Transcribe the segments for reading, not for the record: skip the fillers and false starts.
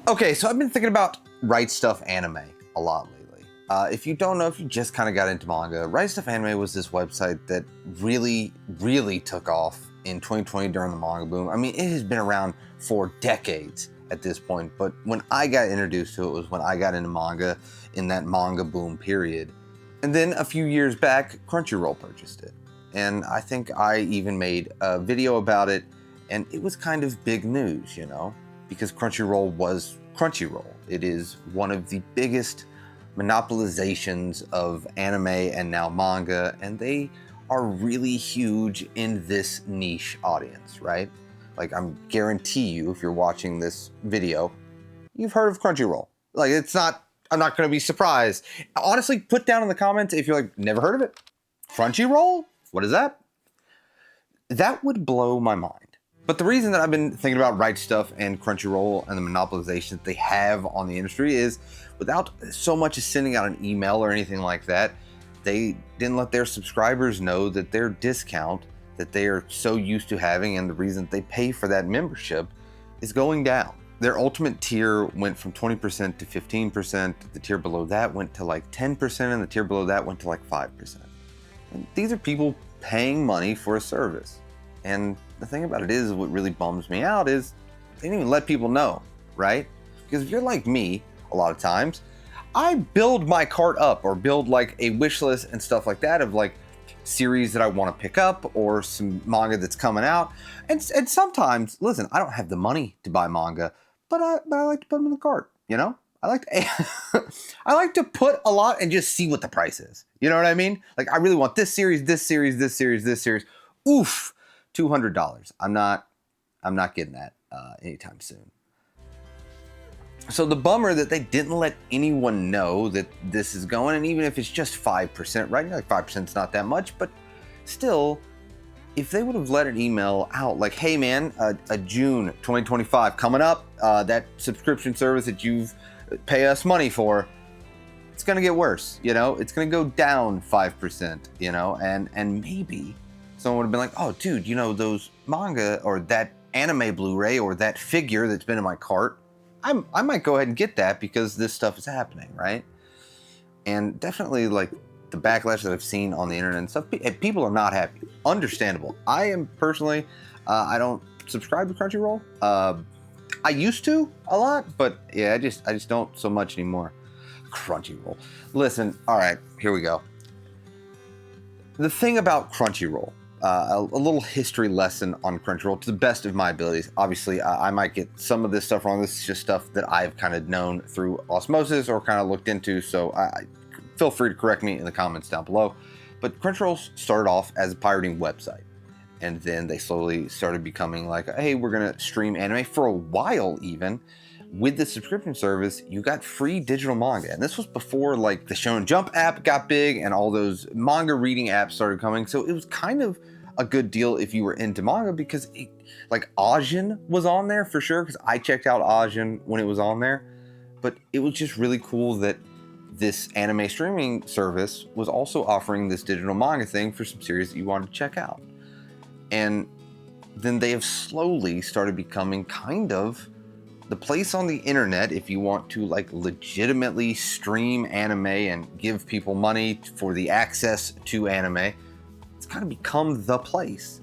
Okay, so I've been thinking about RightStufAnime a lot lately. If you don't know, if you just kind of got into manga, RightStufAnime was this website that really took off in 2020 during the manga boom. I mean, it has been around for decades at this point, but when I got introduced to it was when I got into manga in that manga boom period. And then a few years back, Crunchyroll purchased it. And I think I even made a video about it, and it was kind of big news, you know? Because Crunchyroll was Crunchyroll. It is one of the biggest monopolizations of anime and now manga, and they are really huge in this niche audience, right? Like, I'm guarantee you, if you're watching this video, you've heard of Crunchyroll. Like, I'm not gonna be surprised. Honestly, put down in the comments if you're like, never heard of it. Crunchyroll? What is that? That would blow my mind. But the reason that I've been thinking about Right Stuf and Crunchyroll and the monopolization that they have on the industry is, without so much as sending out an email or anything like that, they didn't let their subscribers know that their discount that they are so used to having and the reason they pay for that membership is going down. Their ultimate tier went from 20% to 15%. The tier below that went to like 10%, and the tier below that went to like 5%. And these are people paying money for a service. And the thing about it is, what really bums me out is they didn't even let people know, right? Because if you're like me, a lot of times, I build my cart up or build like a wish list and stuff like that of like series that I want to pick up or some manga that's coming out. And sometimes, listen, I don't have the money to buy manga, but I like to put them in the cart, you know? I like to put a lot and just see what the price is. You know what I mean? Like, I really want this series, this series, this series, this series. Oof. $200. I'm not getting that anytime soon. So the bummer that they didn't let anyone know that this is going, and even if it's just 5%, right? Like 5% is not that much, but still, if they would have let an email out like, hey man, a June 2025 coming up, that subscription service that you've pay us money for, it's gonna get worse, you know? It's gonna go down 5%, you know? And maybe someone would have been like, oh, dude, you know, those manga or that anime Blu-ray or that figure that's been in my cart, I might go ahead and get that because this stuff is happening, right? And definitely, like, the backlash that I've seen on the internet and stuff, people are not happy. Understandable. I am personally, I don't subscribe to Crunchyroll. I used to a lot, but yeah, I just don't so much anymore. Crunchyroll. Listen, all right, here we go. The thing about Crunchyroll, a little history lesson on Crunchyroll to the best of my abilities. Obviously, I might get some of this stuff wrong. This is just stuff that I've kind of known through osmosis or kind of looked into, so feel free to correct me in the comments down below. But Crunchyroll started off as a pirating website, and then they slowly started becoming like, hey, we're gonna stream anime. For a while even, with the subscription service, you got free digital manga. And this was before like the Shonen Jump app got big and all those manga reading apps started coming. So it was kind of a good deal if you were into manga, because like Ajin was on there for sure, because I checked out Ajin when it was on there. But it was just really cool that this anime streaming service was also offering this digital manga thing for some series that you wanted to check out. And then they have slowly started becoming kind of the place on the internet if you want to like legitimately stream anime and give people money for the access to anime. It's kind of become the place.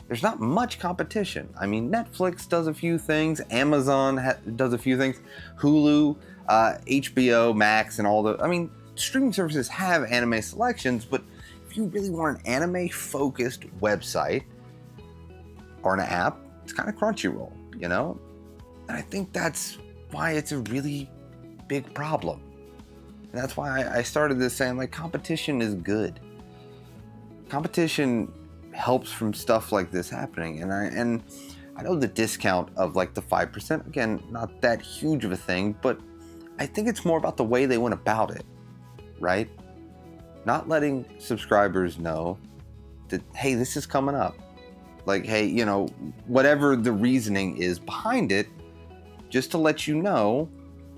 There's not much competition. I mean, Netflix does a few things, Amazon does a few things, Hulu, HBO Max, and all the, I mean, streaming services have anime selections, but if you really want an anime focused website or an app, it's kind of Crunchyroll, you know? And I think that's why it's a really big problem. And that's why I started this saying, like, competition is good. Competition helps from stuff like this happening. And I know the discount of like the 5%, again, not that huge of a thing, but I think it's more about the way they went about it, right? Not letting subscribers know that, hey, this is coming up. Like, hey, you know, whatever the reasoning is behind it, just to let you know,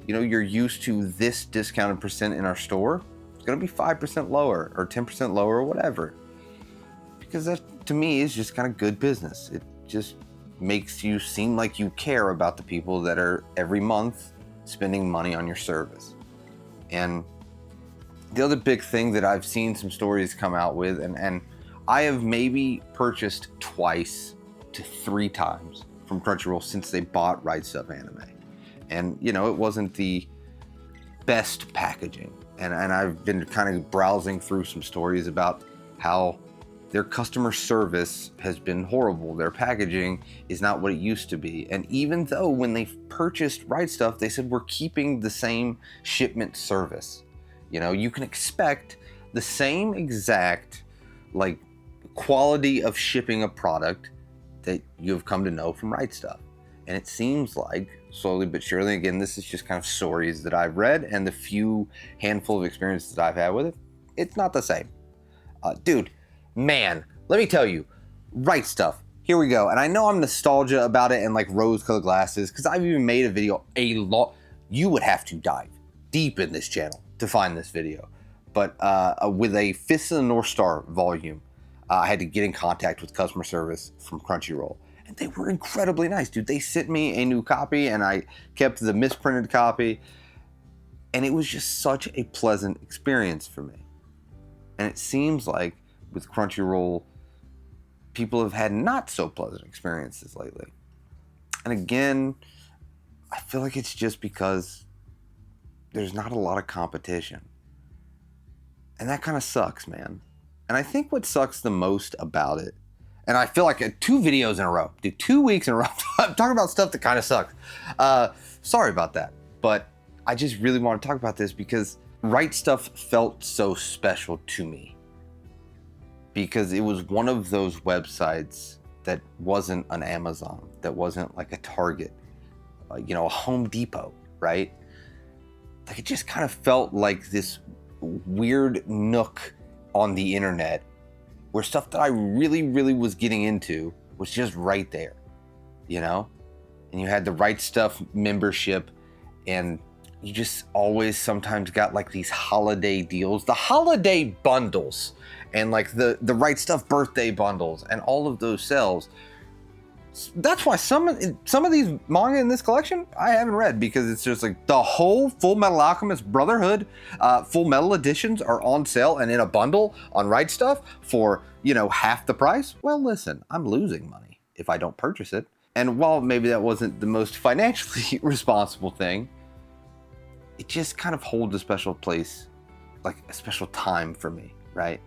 you're used to this discounted percent in our store. It's going to be 5% lower or 10% lower or whatever. Because that, to me, is just kind of good business. It just makes you seem like you care about the people that are every month spending money on your service. And the other big thing that I've seen some stories come out with, and I have maybe purchased twice to 3 times from Crunchyroll since they bought RightStufAnime. And, you know, it wasn't the best packaging. And I've been kind of browsing through some stories about how their customer service has been horrible. Their packaging is not what it used to be. And even though when they purchased Right Stuf, they said, we're keeping the same shipment service. You know, you can expect the same exact, like, quality of shipping a product that you've come to know from Right Stuf. And it seems like, slowly but surely, again, this is just kind of stories that I've read and the few handful of experiences that I've had with it, it's not the same. Dude, man, let me tell you, Right Stuf, here we go. And I know I'm nostalgia about it and like rose-colored glasses, because I've even made a video you would have to dive deep in this channel to find this video. But with a Fist of the North Star volume, I had to get in contact with customer service from Crunchyroll. And they were incredibly nice, dude. They sent me a new copy and I kept the misprinted copy. And it was just such a pleasant experience for me. And it seems like with Crunchyroll, people have had not so pleasant experiences lately. And again, I feel like it's just because there's not a lot of competition. And that kind of sucks, man. And I think what sucks the most about it, and I feel like 2 videos in a row, dude, 2 weeks in a row, I'm talking about stuff that kind of sucks. Sorry about that, but I just really want to talk about this because Right Stuf felt so special to me. Because it was one of those websites that wasn't an Amazon, that wasn't like a Target, you know, a Home Depot, right? Like it just kind of felt like this weird nook on the internet where stuff that I really, really was getting into was just right there, you know? And you had the Right Stuf membership, and you just always sometimes got like these holiday deals, the holiday bundles, and like the Right Stuf birthday bundles and all of those sales. That's why some of these manga in this collection I haven't read, because it's just like the whole Full Metal Alchemist Brotherhood Full Metal editions are on sale and in a bundle on Right Stuf for, you know, half the price. Well, listen, I'm losing money if I don't purchase it. And while maybe that wasn't the most financially responsible thing, it just kind of holds a special place, like a special time for me, right?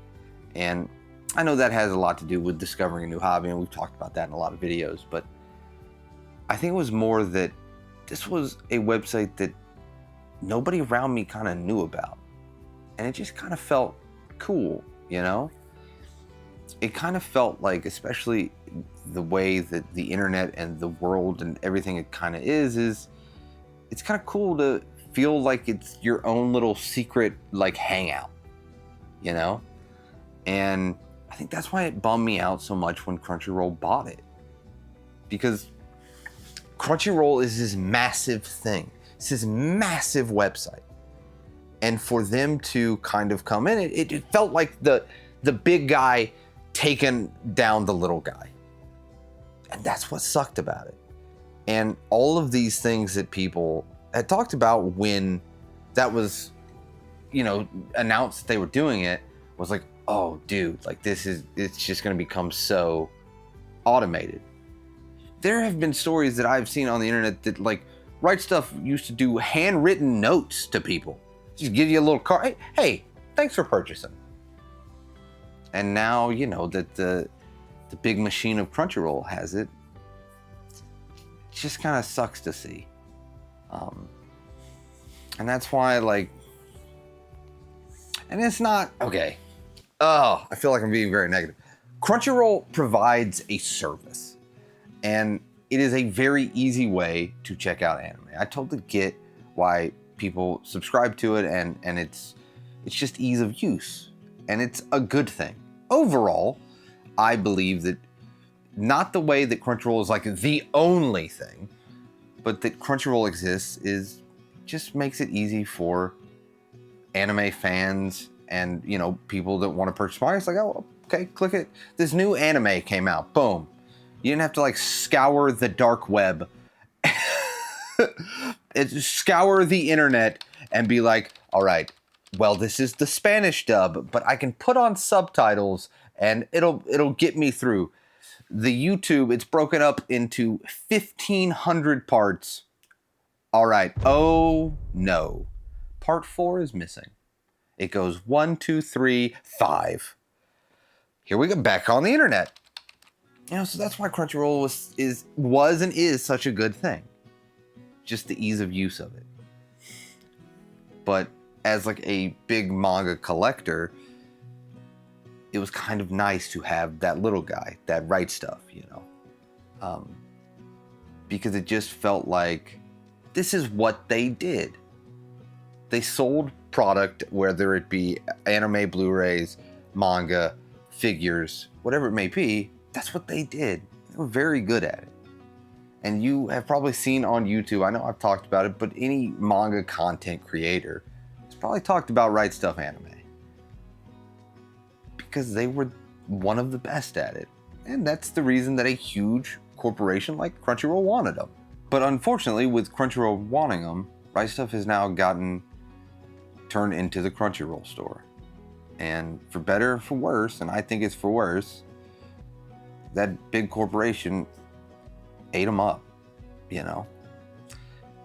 And I know that has a lot to do with discovering a new hobby, and we've talked about that in a lot of videos, but I think it was more that this was a website that nobody around me kind of knew about. And it just kind of felt cool, you know? It kind of felt like, especially the way that the internet and the world and everything it kind of is it's kind of cool to feel like it's your own little secret, like, hangout, you know? And I think that's why it bummed me out so much when Crunchyroll bought it. Because Crunchyroll is this massive thing. It's this massive website. And for them to kind of come in, it felt like the big guy taking down the little guy. And that's what sucked about it. And all of these things that people had talked about when that was, you know, announced that they were doing it, was like, oh, dude, like it's just going to become so automated. There have been stories that I've seen on the internet that, like, Right Stuf used to do handwritten notes to people. Just give you a little card. Hey, thanks for purchasing. And now, you know, that the big machine of Crunchyroll has it, it just kind of sucks to see. And that's why, like, and it's not, okay. Oh, I feel like I'm being very negative. Crunchyroll provides a service, and it is a very easy way to check out anime. I totally get why people subscribe to it, and it's just ease of use, and it's a good thing. Overall, I believe that not the way that Crunchyroll is like the only thing, but that Crunchyroll exists just makes it easy for anime fans and, you know, people that want to purchase manga. It's like, oh, okay, click it. This new anime came out, boom. You didn't have to like scour the dark web, scour the internet and be like, all right, well, this is the Spanish dub, but I can put on subtitles and it'll get me through. The YouTube, it's broken up into 1,500 parts. All right. Oh no. Part 4 is missing. It goes 1, 2, 3, 5. Here we go, back on the internet. You know, so that's why Crunchyroll was and is such a good thing. Just the ease of use of it. But as like a big manga collector, it was kind of nice to have that little guy, that Right Stuf, you know, because it just felt like this is what they did. They sold product, whether it be anime, Blu-rays, manga, figures, whatever it may be. That's what they did. They were very good at it. And you have probably seen on YouTube, I know I've talked about it, but any manga content creator has probably talked about Right Stuf Anime. Because they were one of the best at it. And that's the reason that a huge corporation like Crunchyroll wanted them. But unfortunately, with Crunchyroll wanting them, Right Stuf has now gotten turned into the Crunchyroll store. And for better or for worse, and I think it's for worse, that big corporation ate them up, you know?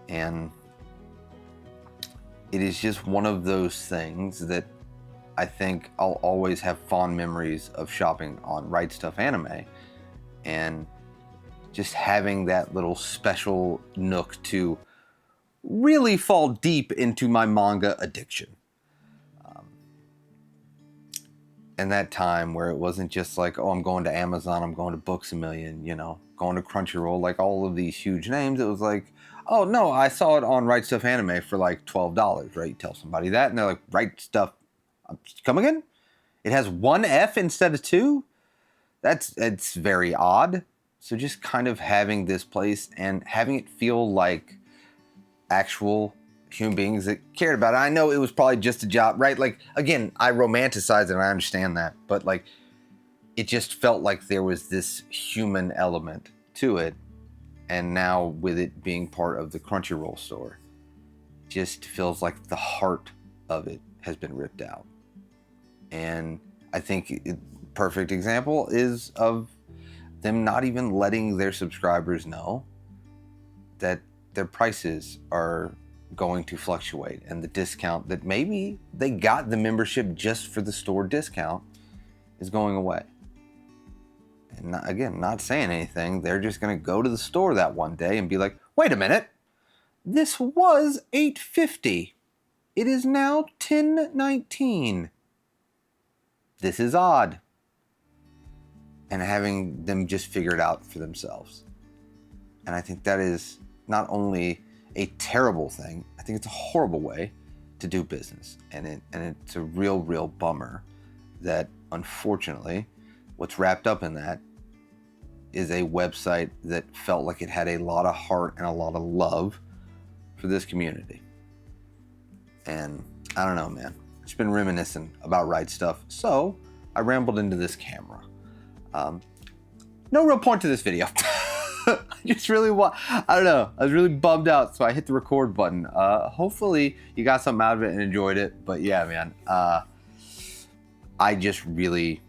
And it is just one of those things that I think I'll always have fond memories of shopping on Right Stuf Anime and just having that little special nook to really fall deep into my manga addiction. And that time where it wasn't just like, oh, I'm going to Amazon, I'm going to Books A Million, you know, going to Crunchyroll, like all of these huge names. It was like, oh no, I saw it on Right Stuf Anime for like $12, right? You tell somebody that and they're like, Right Stuf, come again? It has 1 F instead of 2? It's very odd. So just kind of having this place and having it feel like actual human beings that cared about it. I know it was probably just a job, right? Like, again, I romanticize it and I understand that, but like, it just felt like there was this human element to it. And now with it being part of the Crunchyroll store, just feels like the heart of it has been ripped out. And I think perfect example is of them not even letting their subscribers know that their prices are going to fluctuate and the discount that maybe they got the membership just for the store discount is going away. And again, not saying anything, they're just going to go to the store that one day and be like, wait a minute, this was $8.50. It is now $10.19. This is odd. And having them just figure it out for themselves. And I think that is not only a terrible thing, I think it's a horrible way to do business. And it's a real bummer that, unfortunately, what's wrapped up in that is a website that felt like it had a lot of heart and a lot of love for this community. And I don't know, man. It's been reminiscing about Right Stuf, so I rambled into this camera. No real point to this video. I just really I don't know. I was really bummed out, so I hit the record button. Hopefully you got something out of it and enjoyed it. But yeah, man, I just really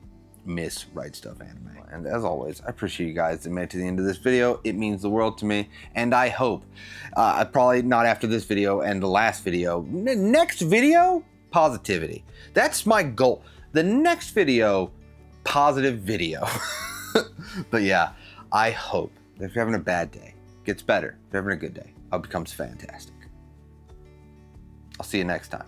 miss Right Stuf Anime. And as always, I appreciate you guys that made it to the end of this video. It means the world to me. And I hope, probably not after this video and the last video, next video, positivity. That's my goal. The next video, positive video. But yeah, I hope that if you're having a bad day, it gets better. If you're having a good day, it becomes fantastic. I'll see you next time.